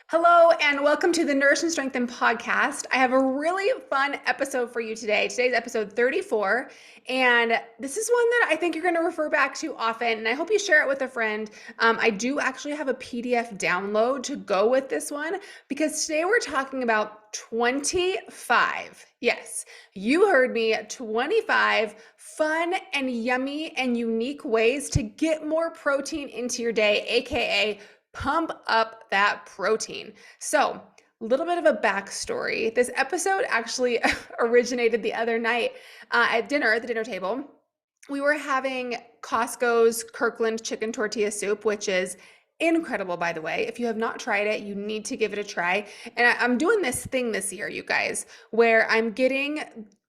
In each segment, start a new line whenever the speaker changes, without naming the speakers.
Hello, and welcome to the Nourish and Strengthen podcast. I have a really fun episode for you today. Today's episode 34, and this is one that I think you're going to refer back to often, and I hope you share it with a friend. I do actually have a PDF download to go with this one because today we're talking about 25. Yes, you heard me, 25 fun and yummy and unique ways to get more protein into your day, aka pump up that protein. So, a little bit of a backstory. This episode actually originated the other night at dinner, at the dinner table. We were having Costco's Kirkland chicken tortilla soup, which is incredible, by the way. If you have not tried it, you need to give it a try. And I'm doing this thing this year, you guys, where I'm getting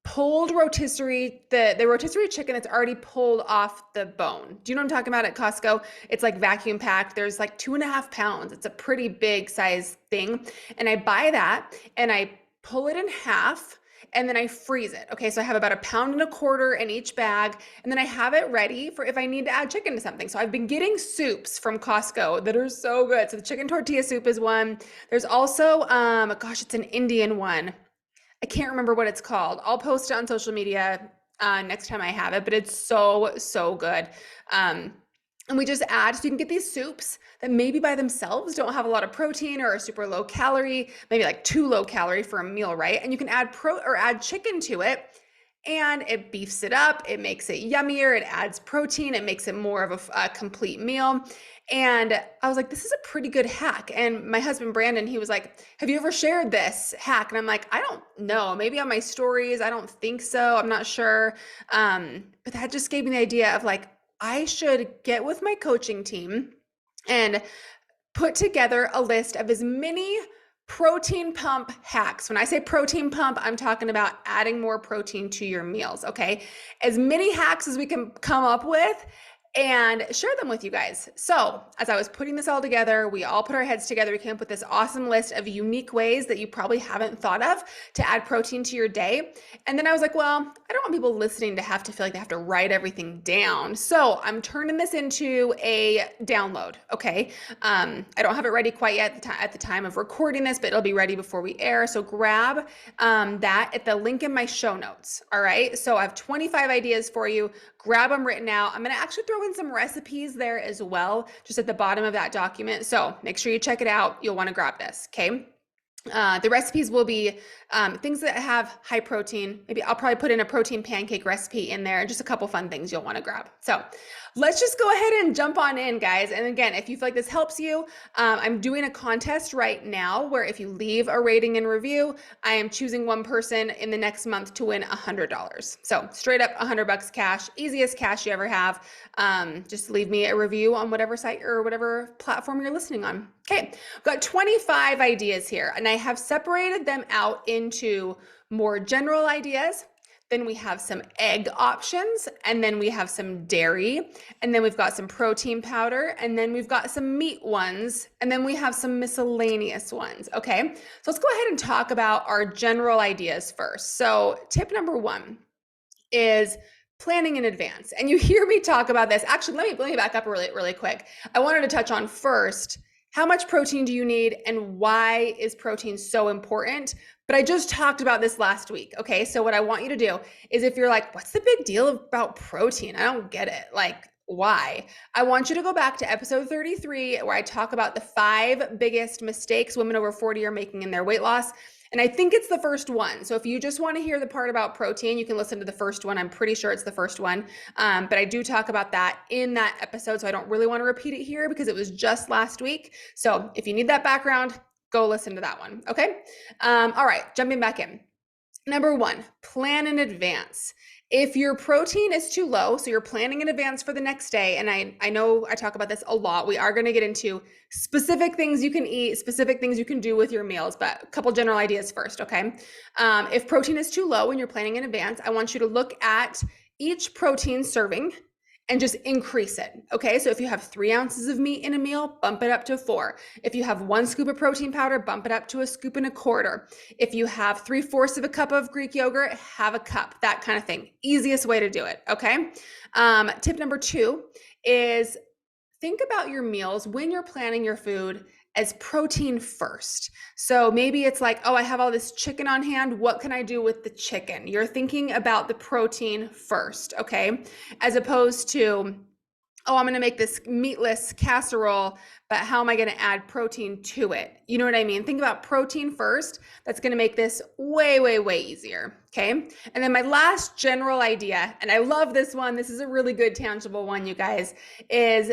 pulled rotisserie, the rotisserie chicken that's already pulled off the bone. Do you know what I'm talking about at Costco? It's like vacuum packed. There's like 2.5 pounds. It's a pretty big size thing. And I buy that and I pull it in half and then I freeze it. Okay, so I have about 1.25 pounds in each bag, and then I have it ready for if I need to add chicken to something. So I've been getting soups from Costco that are so good. So the chicken tortilla soup is one. There's also, gosh, it's an Indian one. I can't remember what it's called. I'll post it on social media next time I have it, but it's so, so good. And we just add, so you can get these soups that maybe by themselves don't have a lot of protein or are super low calorie, maybe like too low calorie for a meal, right? And you can add chicken to it and it beefs it up. It makes it yummier. It adds protein. It makes it more of a complete meal. And I was like, this is a pretty good hack. And my husband, Brandon, he was like, have you ever shared this hack? And I'm like, I don't know. Maybe on my stories. I don't think so. I'm not sure. But that just gave me the idea of like, I should get with my coaching team and put together a list of as many protein pump hacks. When I say protein pump, I'm talking about adding more protein to your meals, okay? As many hacks as we can come up with and share them with you guys. So as I was putting this all together, we all put our heads together. We came up with this awesome list of unique ways that you probably haven't thought of to add protein to your day. And then I was like, well, I don't want people listening to have to feel like they have to write everything down. So I'm turning this into a download, okay? I don't have it ready quite yet at the time of recording this, but it'll be ready before we air. So grab that at the link in my show notes, all right? So I have 25 ideas for you. Grab them written out. I'm going to actually throw in some recipes there as well, just at the bottom of that document. So make sure you check it out. You'll want to grab this, okay? The recipes will be things that have high protein. Maybe I'll probably put in a protein pancake recipe in there and just a couple fun things you'll want to grab. So let's just go ahead and jump on in, guys. And again, if you feel like this helps you, I'm doing a contest right now where if you leave a rating and review, I am choosing one person in the next month to win $100. So straight up $100 cash, easiest cash you ever have. Just leave me a review on whatever site or whatever platform you're listening on. Okay, I've got 25 ideas here, and I have separated them out into more general ideas. Then we have some egg options, and then we have some dairy, and then we've got some protein powder, and then we've got some meat ones, and then we have some miscellaneous ones, okay? So let's go ahead and talk about our general ideas first. So tip number one is planning in advance. And you hear me talk about this. Actually, let me back up really quick. I wanted to touch on first, how much protein do you need and why is protein so important? But I just talked about this last week. Okay. So what I want you to do is if you're like, what's the big deal about protein? I don't get it. Like, why? I want you to go back to episode 33 where I talk about the 5 biggest mistakes women over 40 are making in their weight loss. And I think it's the first one. So if you just want to hear the part about protein, you can listen to the first one. I'm pretty sure it's the first one. But I do talk about that in that episode. So I don't really want to repeat it here because it was just last week. So if you need that background, go listen to that one. Okay. All right. Jumping back in. Number 1, plan in advance. If your protein is too low, so you're planning in advance for the next day, and I know I talk about this a lot. We are going to get into specific things you can eat, specific things you can do with your meals, but a couple general ideas first, okay? If protein is too low and you're planning in advance, I want you to look at each protein serving and just increase it. Okay, so if you have 3 ounces of meat in a meal, bump it up to 4. If you have 1 scoop of protein powder, bump it up to 1.25 scoops. If you have 3/4 of a cup of Greek yogurt, have a cup, that kind of thing. Easiest way to do it, okay? Tip number 2 is think about your meals when you're planning your food as protein first. So maybe it's like, oh, I have all this chicken on hand. What can I do with the chicken? You're thinking about the protein first, okay? As opposed to, oh, I'm going to make this meatless casserole, but how am I going to add protein to it? You know what I mean? Think about protein first. That's going to make this way, way, way easier. Okay. And then my last general idea, and I love this one, this is a really good tangible one, you guys, is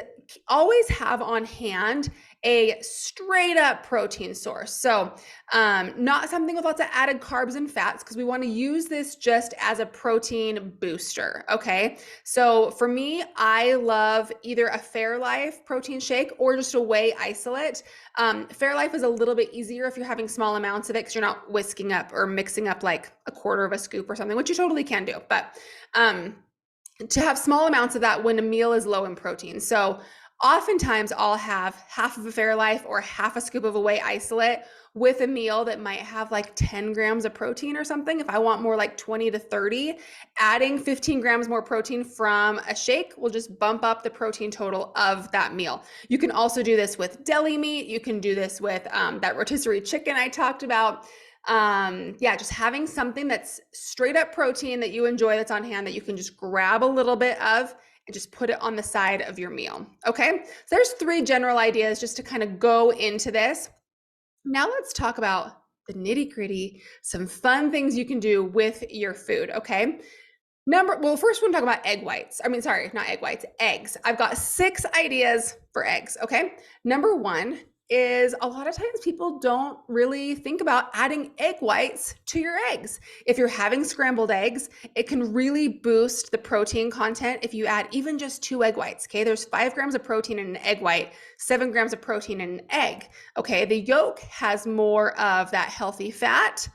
always have on hand a straight up protein source. So not something with lots of added carbs and fats, because we want to use this just as a protein booster. Okay. So for me, I love either a Fairlife protein shake or just a whey isolate. Fairlife is a little bit easier if you're having small amounts of it, because you're not whisking up or mixing up like a quarter of a scoop or something, which you totally can do. But to have small amounts of that when a meal is low in protein. So oftentimes I'll have half of a Fairlife or half a scoop of a whey isolate with a meal that might have like 10 grams of protein or something. If I want more like 20 to 30, adding 15 grams more protein from a shake will just bump up the protein total of that meal. You can also do this with deli meat. You can do this with that rotisserie chicken I talked about. Yeah, just having something that's straight up protein that you enjoy, that's on hand, that you can just grab a little bit of and just put it on the side of your meal. Okay, so there's 3 general ideas just to kind of go into this. Now let's talk about the nitty gritty, some fun things you can do with your food. Okay. First we're gonna talk about egg whites. Not egg whites, eggs. I've got 6 ideas for eggs. Okay. Number 1 is a lot of times people don't really think about adding egg whites to your eggs. If you're having scrambled eggs, it can really boost the protein content if you add even just 2 egg whites. Okay, there's 5 grams of protein in an egg white, 7 grams of protein in an egg. Okay, the yolk has more of that healthy fat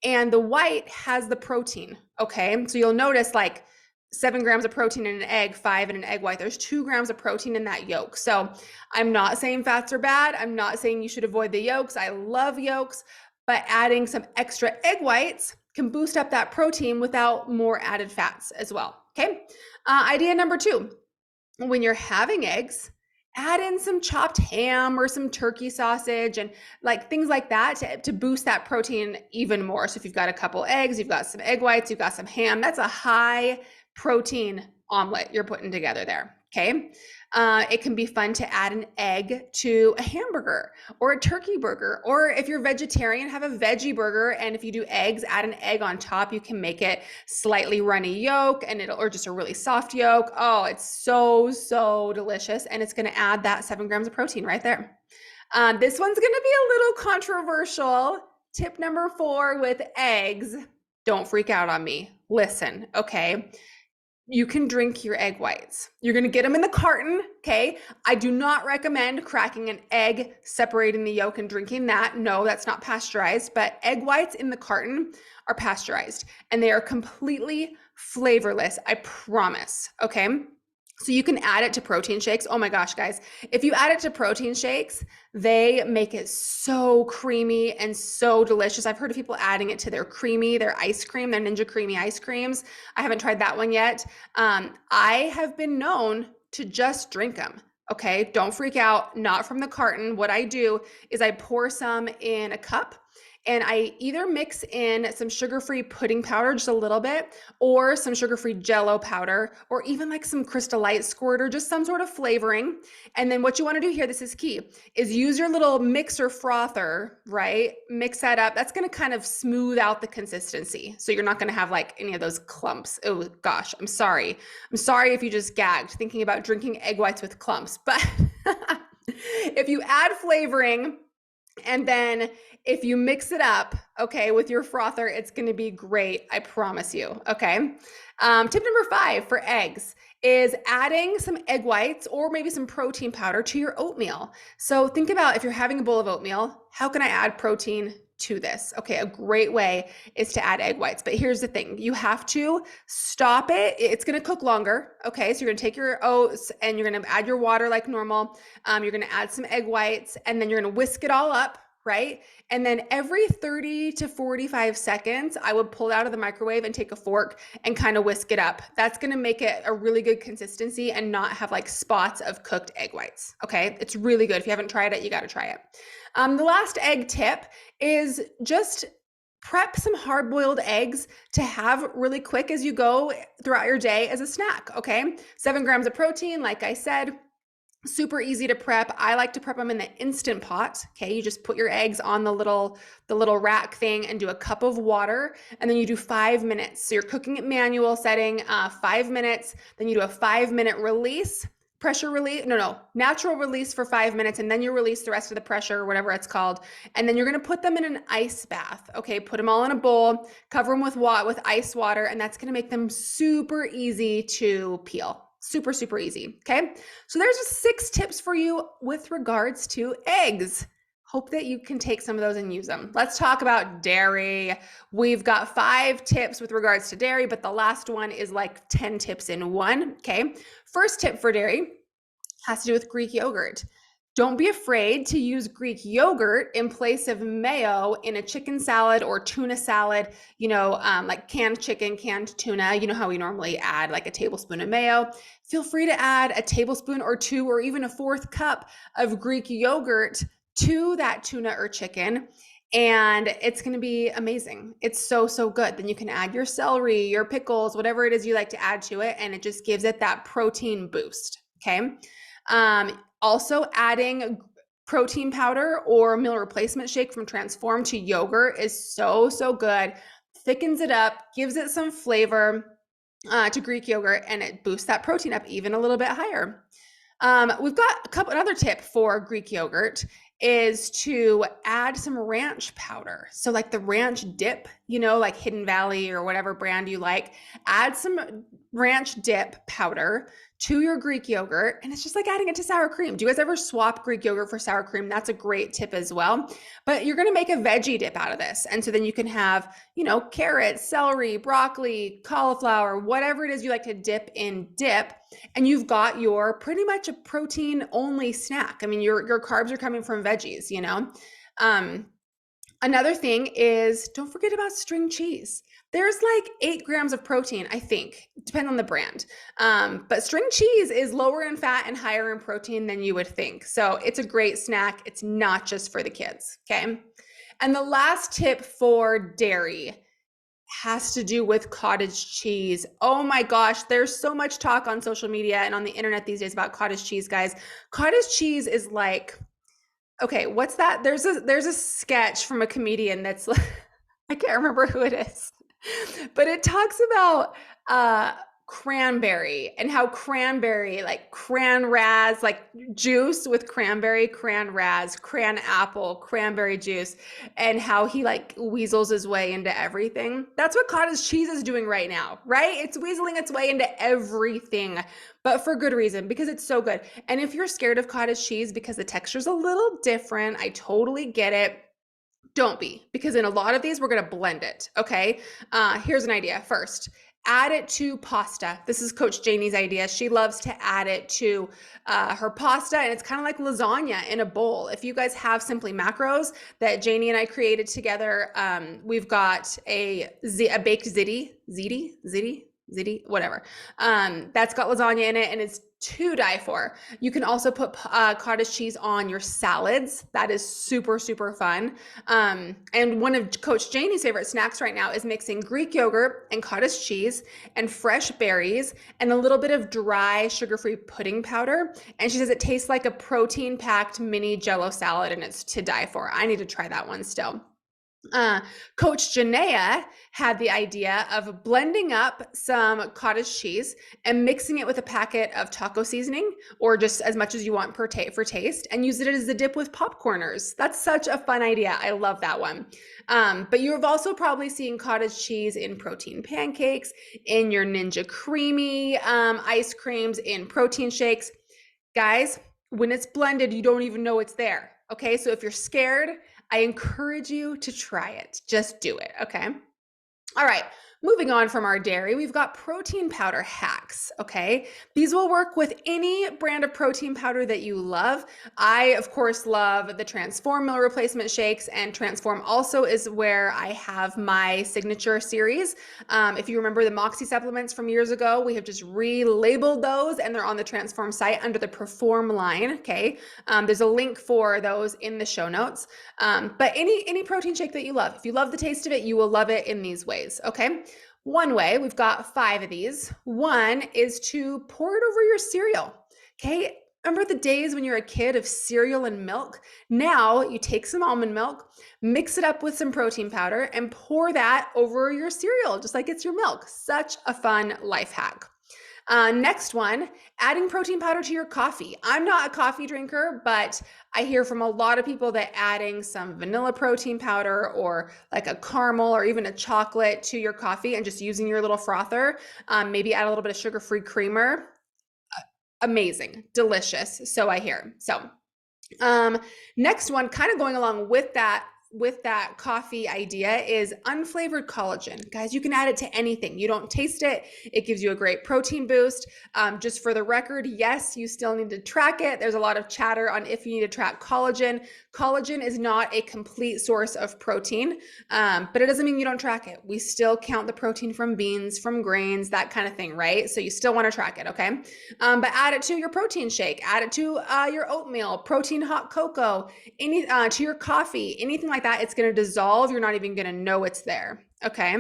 and the white has the protein. Okay, so you'll notice like 7 grams of protein in an egg, 5 in an egg white. There's 2 grams of protein in that yolk. So I'm not saying fats are bad. I'm not saying you should avoid the yolks. I love yolks, but adding some extra egg whites can boost up that protein without more added fats as well. Okay. Idea number 2, when you're having eggs, add in some chopped ham or some turkey sausage and like things like that to boost that protein even more. So if you've got a couple eggs, you've got some egg whites, you've got some ham, that's a high protein omelet you're putting together there. Okay. It can be fun to add an egg to a hamburger or a turkey burger, or if you're vegetarian, have a veggie burger. And if you do eggs, add an egg on top. You can make it slightly runny yolk or just a really soft yolk. Oh, it's so, so delicious. And it's going to add that 7 grams of protein right there. This one's going to be a little controversial. Tip number 4 with eggs. Don't freak out on me. Listen, okay. You can drink your egg whites. You're going to get them in the carton. Okay. I do not recommend cracking an egg, separating the yolk and drinking that. No, that's not pasteurized, but egg whites in the carton are pasteurized and they are completely flavorless. I promise. Okay. So you can add it to protein shakes. Oh my gosh, guys. If you add it to protein shakes, they make it so creamy and so delicious. I've heard of people adding it to their ice cream, their Ninja Creamy ice creams. I haven't tried that one yet. I have been known to just drink them. Okay, don't freak out, not from the carton. What I do is I pour some in a cup and I either mix in some sugar-free pudding powder, just a little bit, or some sugar-free Jell-O powder, or even like some Crystal Light Squirt, or just some sort of flavoring. And then what you want to do here, this is key, is use your little mixer frother, right? Mix that up. That's going to kind of smooth out the consistency. So you're not going to have like any of those clumps. Oh gosh, I'm sorry. I'm sorry if you just gagged thinking about drinking egg whites with clumps, but if you add flavoring, and then if you mix it up, okay, with your frother, it's going to be great. I promise you. Okay. Tip number 5 for eggs is adding some egg whites or maybe some protein powder to your oatmeal. So think about if you're having a bowl of oatmeal, how can I add protein to this? Okay, a great way is to add egg whites. But here's the thing, you have to stop it. It's going to cook longer. Okay, so you're going to take your oats and you're going to add your water like normal. You're going to add some egg whites and then you're going to whisk it all up. right? And then every 30 to 45 seconds, I would pull it out of the microwave and take a fork and kind of whisk it up. That's going to make it a really good consistency and not have like spots of cooked egg whites. Okay. It's really good. If you haven't tried it, you got to try it. The last egg tip is just prep some hard-boiled eggs to have really quick as you go throughout your day as a snack, okay? 7 grams of protein, like I said, super easy to prep. I like to prep them in the Instant Pot, okay? You just put your eggs on the little rack thing and do a cup of water, and then you do 5 minutes. So you're cooking at manual setting, 5 minutes, then you do a 5-minute release, natural release for 5 minutes, and then you release the rest of the pressure or whatever it's called. And then you're going to put them in an ice bath. Okay. Put them all in a bowl, cover them with ice water, and that's going to make them super easy to peel. Super, super easy. Okay. So there's just 6 tips for you with regards to eggs. Hope that you can take some of those and use them. Let's talk about dairy. We've got 5 tips with regards to dairy, but the last one is like 10 tips in one. Okay. First tip for dairy has to do with Greek yogurt. Don't be afraid to use Greek yogurt in place of mayo in a chicken salad or tuna salad, like canned chicken, canned tuna. You know how we normally add like a tablespoon of mayo. Feel free to add a tablespoon or 2 or even a 4th cup of Greek yogurt to that tuna or chicken, and it's going to be amazing. It's so, so good. Then you can add your celery, your pickles, whatever it is you like to add to it, and it just gives it that protein boost. Okay. Also adding protein powder or meal replacement shake from Transform to yogurt is so, so good. Thickens it up, gives it some flavor to Greek yogurt, and it boosts that protein up even a little bit higher. We've got another tip for Greek yogurt is to add some ranch powder. So like the ranch dip, like Hidden Valley or whatever brand you like, add some ranch dip powder to your Greek yogurt, and it's just like adding it to sour cream. Do you guys ever swap Greek yogurt for sour cream? That's a great tip as well. But you're going to make a veggie dip out of this. And so then you can have, carrots, celery, broccoli, cauliflower, whatever it is you like to dip in dip. And you've got your pretty much a protein only snack. I mean, your carbs are coming from veggies, Another thing is don't forget about string cheese. There's like 8 grams of protein, I think, depending on the brand. But string cheese is lower in fat and higher in protein than you would think. So it's a great snack. It's not just for the kids. Okay. And the last tip for dairy has to do with cottage cheese. Oh my gosh, there's so much talk on social media and on the internet these days about cottage cheese, guys. Cottage cheese is like, okay, what's that? There's a sketch from a comedian that's I can't remember who it is, but it talks about cranberry and how cranberry, like cran raz, like juice with cranberry, cran raz, cran apple, cranberry juice, and how he like weasels his way into everything. That's what cottage cheese is doing right now, right? It's weaseling its way into everything, but for good reason, because it's so good. And if you're scared of cottage cheese because the texture's a little different, I totally get it. Don't be, because in a lot of these, we're going to blend it. Okay. Here's an idea. First, add it to pasta. This is Coach Janie's idea. She loves to add it to her pasta, and it's kind of like lasagna in a bowl. If you guys have Simply Macros that Janie and I created together, we've got a baked ziti, whatever. That's got lasagna in it, and it's to die for. You can also put cottage cheese on your salads. That is super, super fun. And one of Coach Janie's favorite snacks right now is mixing Greek yogurt and cottage cheese and fresh berries and a little bit of dry sugar-free pudding powder. And she says it tastes like a protein-packed mini Jell-O salad, and it's to die for. I need to try that one still. Coach Janaea had the idea of blending up some cottage cheese and mixing it with a packet of taco seasoning, or just as much as you want for taste, and use it as a dip with popcorners. That's such a fun idea. I love that one. But you have also probably seen cottage cheese in protein pancakes, in your Ninja Creamy ice creams, in protein shakes. Guys, when it's blended, you don't even know it's there. Okay, so if you're scared, I encourage you to try it. Just do it, okay? All right, Moving on from our dairy, we've got protein powder hacks, okay? These will work with any brand of protein powder that you love. I, of course, love the Transform meal replacement shakes, and Transform also is where I have my signature series. If you remember the Moxie supplements from years ago, we have just relabeled those and they're on the Transform site under the Perform line, okay? There's a link for those in the show notes. But any protein shake that you love, if you love the taste of it, you will love it in these ways, okay? One way, we've got 5 of these. One is to pour it over your cereal, okay? Remember the days when you're a kid of cereal and milk? Now you take some almond milk, mix it up with some protein powder, and pour that over your cereal, just like it's your milk. Such a fun life hack. Next one, adding protein powder to your coffee. I'm not a coffee drinker, but I hear from a lot of people that adding some vanilla protein powder or like a caramel or even a chocolate to your coffee and just using your little frother, maybe add a little bit of sugar-free creamer. Amazing, delicious. So I hear. So next one, kind of going along with that coffee idea, is unflavored collagen. Guys, you can add it to anything. You don't taste it. It gives you a great protein boost. Just for the record, yes, you still need to track it. There's a lot of chatter on if you need to track collagen. Collagen is not a complete source of protein, but it doesn't mean you don't track it. We still count the protein from beans, from grains, that kind of thing, right? So you still want to track it, okay? But add it to your protein shake, add it to your oatmeal, protein hot cocoa, to your coffee, anything like that. It's going to dissolve. You're not even going to know it's there. Okay.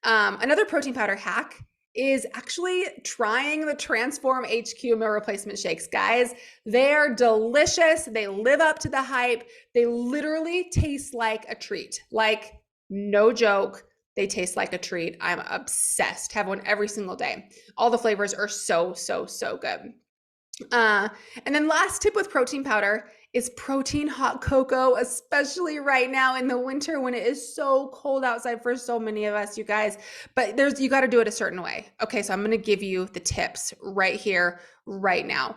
Another protein powder hack is actually trying the Transform HQ meal replacement shakes. Guys, they're delicious. They live up to the hype. They literally taste like a treat. Like, no joke. They taste like a treat. I'm obsessed. Have one every single day. All the flavors are so, so, so good. And then last tip with protein powder is protein hot cocoa, especially right now in the winter when it is so cold outside for so many of us, you guys. But you got to do it a certain way. Okay, so I'm going to give you the tips right here, right now.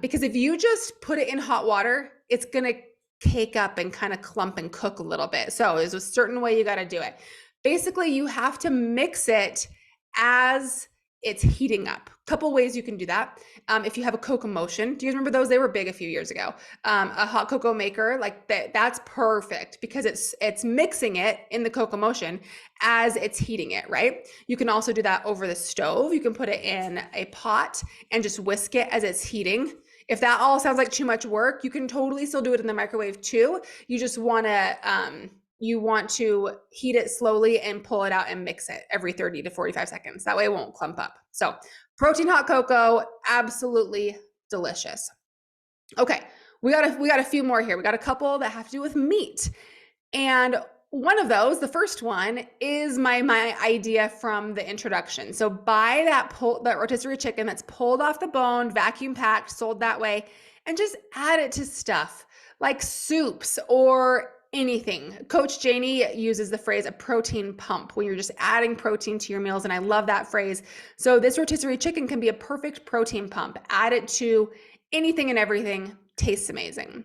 Because if you just put it in hot water, it's going to cake up and kind of clump and cook a little bit. So there's a certain way you got to do it. Basically, you have to mix it as it's heating up. Couple ways you can do that. If you have a Cocomotion, do you remember those? They were big a few years ago. A hot cocoa maker, like that's perfect because it's mixing it in the Cocomotion as it's heating it, right? You can also do that over the stove. You can put it in a pot and just whisk it as it's heating. If that all sounds like too much work, you can totally still do it in the microwave too. You just want to heat it slowly and pull it out and mix it every 30 to 45 seconds. That way it won't clump up. So protein hot cocoa, absolutely delicious. Okay, we got a few more here. We got a couple that have to do with meat. And one of those, the first one, is my idea from the introduction. So buy that rotisserie chicken that's pulled off the bone, vacuum packed, sold that way, and just add it to stuff like soups or anything. Coach Janie uses the phrase a protein pump when you're just adding protein to your meals. And I love that phrase. So this rotisserie chicken can be a perfect protein pump. Add it to anything and everything. Tastes amazing.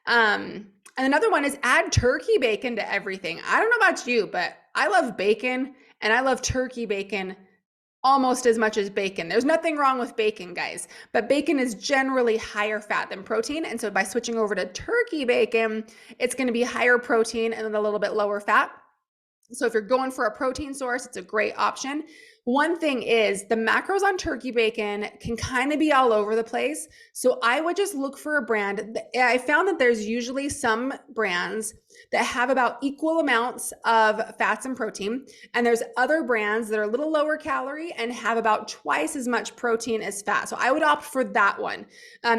And another one is add turkey bacon to everything. I don't know about you, but I love bacon and I love turkey bacon almost as much as bacon. There's nothing wrong with bacon, guys, but bacon is generally higher fat than protein. And so by switching over to turkey bacon, it's going to be higher protein and then a little bit lower fat. So if you're going for a protein source, it's a great option. One thing is the macros on turkey bacon can kind of be all over the place. So I would just look for a brand. I found that there's usually some brands that have about equal amounts of fats and protein. And there's other brands that are a little lower calorie and have about twice as much protein as fat. So I would opt for that one.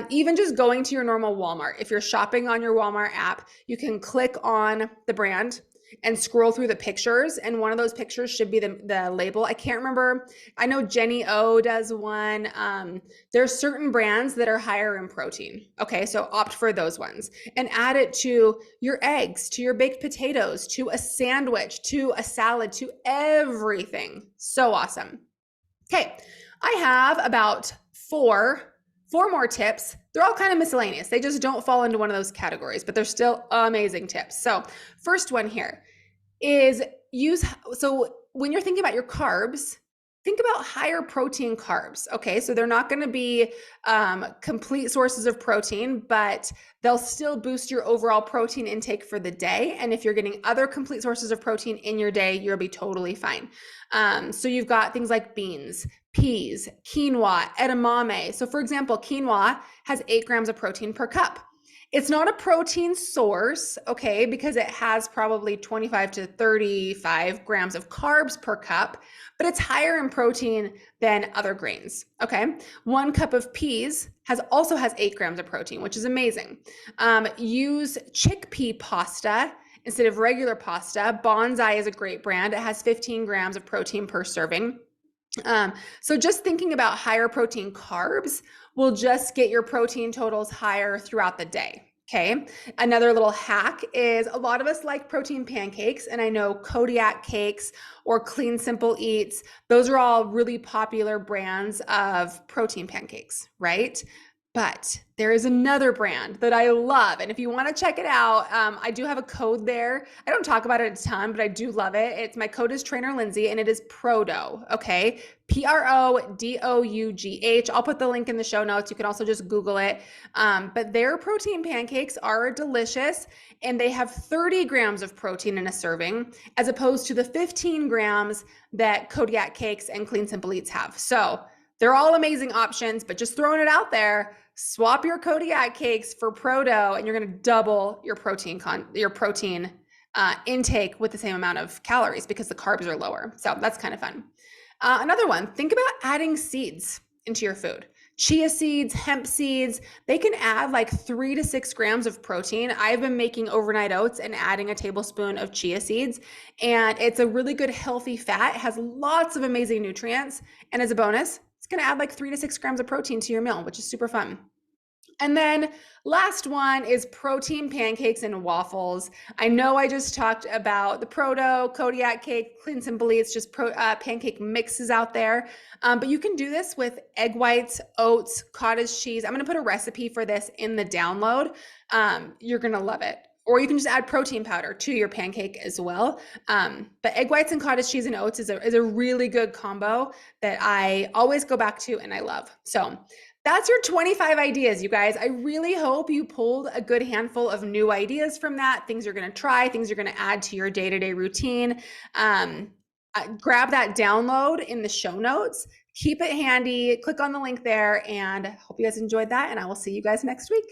Even just going to your normal Walmart. If you're shopping on your Walmart app, you can click on the brand and scroll through the pictures, and one of those pictures should be the label. I can't remember. I know Jenny O does one. There's certain brands that are higher in protein. Okay, so opt for those ones and add it to your eggs, to your baked potatoes, to a sandwich, to a salad, to everything. So awesome. Okay, I have about four more tips. They're all kind of miscellaneous. They just don't fall into one of those categories, but they're still amazing tips. So first one here is when you're thinking about your carbs, think about higher protein carbs. Okay, so they're not going to be complete sources of protein, but they'll still boost your overall protein intake for the day. And if you're getting other complete sources of protein in your day, you'll be totally fine. So you've got things like beans, peas, quinoa, edamame. So for example, quinoa has 8 grams of protein per cup. It's not a protein source, okay, because it has probably 25 to 35 grams of carbs per cup, but it's higher in protein than other grains, okay? 1 cup of peas also has 8 grams of protein, which is amazing. Use chickpea pasta instead of regular pasta. Bonsai is a great brand. It has 15 grams of protein per serving. So just thinking about higher protein carbs will just get your protein totals higher throughout the day. Okay. Another little hack is a lot of us like protein pancakes, and I know Kodiak Cakes or Clean Simple Eats, those are all really popular brands of protein pancakes, right? But there is another brand that I love. And if you want to check it out, I do have a code there. I don't talk about it a ton, but I do love it. My code is Trainer Lindsay, and it is PRODOUGH. Okay. PRODOUGH. I'll put the link in the show notes. You can also just Google it. But their protein pancakes are delicious, and they have 30 grams of protein in a serving, as opposed to the 15 grams that Kodiak Cakes and Clean Simple Eats have. So they're all amazing options, but just throwing it out there, swap your Kodiak Cakes for PRODOUGH, and you're going to double your protein intake with the same amount of calories because the carbs are lower. So that's kind of fun. Another one, think about adding seeds into your food. Chia seeds, hemp seeds, they can add like 3 to 6 grams of protein. I've been making overnight oats and adding a tablespoon of chia seeds, and it's a really good healthy fat. It has lots of amazing nutrients, and as a bonus, it's going to add like 3 to 6 grams of protein to your meal, which is super fun. And then last one is protein pancakes and waffles. I know I just talked about the PRODOUGH, Kodiak Cake, Clean Simple Eats, just pancake mixes out there. But you can do this with egg whites, oats, cottage cheese. I'm going to put a recipe for this in the download. You're going to love it. Or you can just add protein powder to your pancake as well. But egg whites and cottage cheese and oats is a really good combo that I always go back to and I love. So that's your 25 ideas, you guys. I really hope you pulled a good handful of new ideas from that, things you're going to try, things you're going to add to your day-to-day routine. Grab that download in the show notes. Keep it handy. Click on the link there, and hope you guys enjoyed that, and I will see you guys next week.